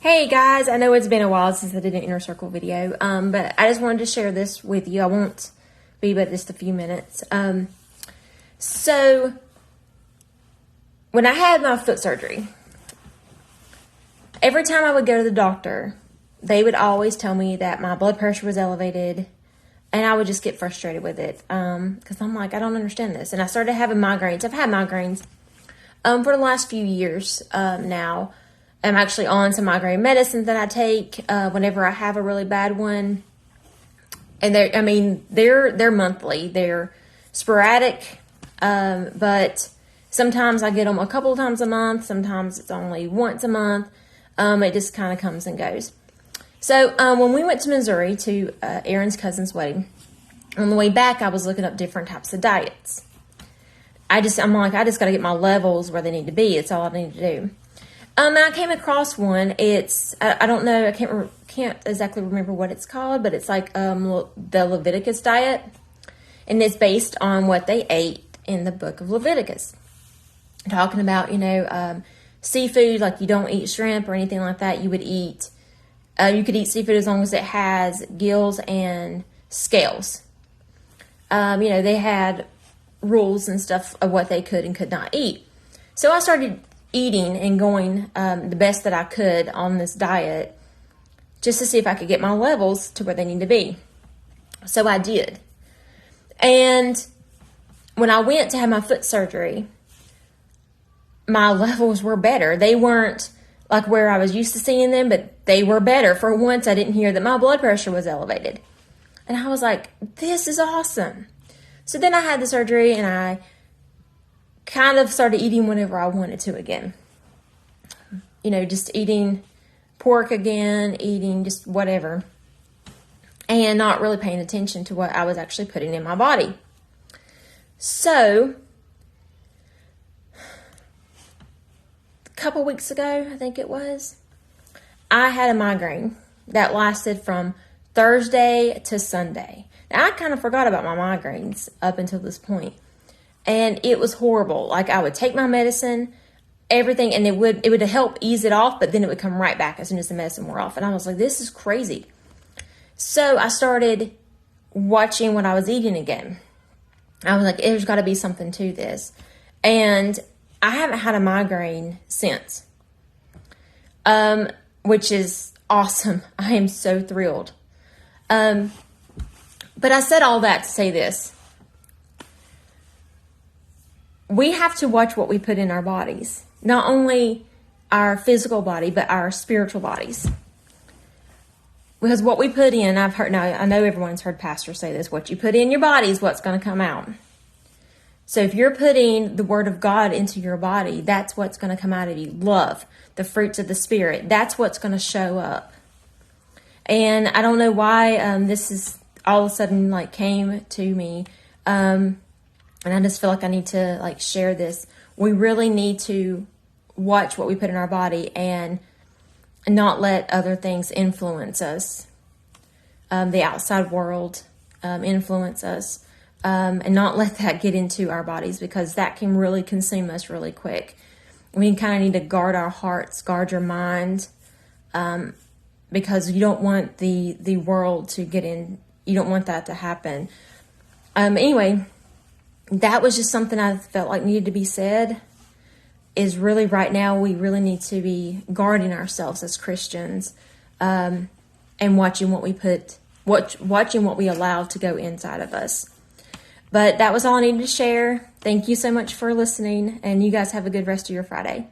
Hey guys, I know it's been a while since I did an InnerCircle video, but I just wanted to share this with you. I won't be but just a few minutes. So when I had my foot surgery, every time I would go to the doctor, they would always tell me that my blood pressure was elevated, and I would just get frustrated with it because I'm like, I don't understand this. And I started having migraines. I've had migraines for the last few years now. I'm actually on some migraine medicine that I take whenever I have a really bad one. And they're monthly. They're sporadic, but sometimes I get them a couple of times a month. Sometimes it's only once a month. It just kind of comes and goes. So when we went to Missouri to Aaron's cousin's wedding, on the way back, I was looking up different types of diets. I'm like, I just got to get my levels where they need to be. It's all I need to do. And I came across one. It's, I don't know, I can't exactly remember what it's called, but it's like the Leviticus diet. And it's based on what they ate in the book of Leviticus. Talking about, seafood, like you don't eat shrimp or anything like that. You could eat seafood as long as it has gills and scales. They had rules and stuff of what they could and could not eat. So I started eating and going the best that I could on this diet just to see if I could get my levels to where they need to be. So I did. And when I went to have my foot surgery, my levels were better. They weren't like where I was used to seeing them, but they were better. For once, I didn't hear that my blood pressure was elevated. And I was like, this is awesome. So then I had the surgery and I kind of started eating whenever I wanted to again. Just eating pork again, eating just whatever. And not really paying attention to what I was actually putting in my body. So, a couple weeks ago, I think it was, I had a migraine that lasted from Thursday to Sunday. Now, I kind of forgot about my migraines up until this point. And it was horrible. Like, I would take my medicine, everything, and it would help ease it off, but then it would come right back as soon as the medicine wore off. And I was like, this is crazy. So I started watching what I was eating again. I was like, there's got to be something to this. And I haven't had a migraine since, which is awesome. I am so thrilled. But I said all that to say this. We have to watch what we put in our bodies. Not only our physical body, but our spiritual bodies. Because what we put in, I know everyone's heard pastors say this, what you put in your body is what's going to come out. So if you're putting the word of God into your body, that's what's going to come out of you. Love, the fruits of the Spirit, that's what's going to show up. And I don't know why this is all of a sudden came to me. And I just feel like I need to share this. We really need to watch what we put in our body and not let other things influence us. The outside world influence us. And not let that get into our bodies because that can really consume us really quick. We kind of need to guard our hearts, guard your mind, because you don't want the world to get in. You don't want that to happen. Anyway, that was just something I felt like needed to be said. Is really right now we really need to be guarding ourselves as Christians, and watching what we watching what we allow to go inside of us. But that was all I needed to share. Thank you so much for listening, and you guys have a good rest of your Friday.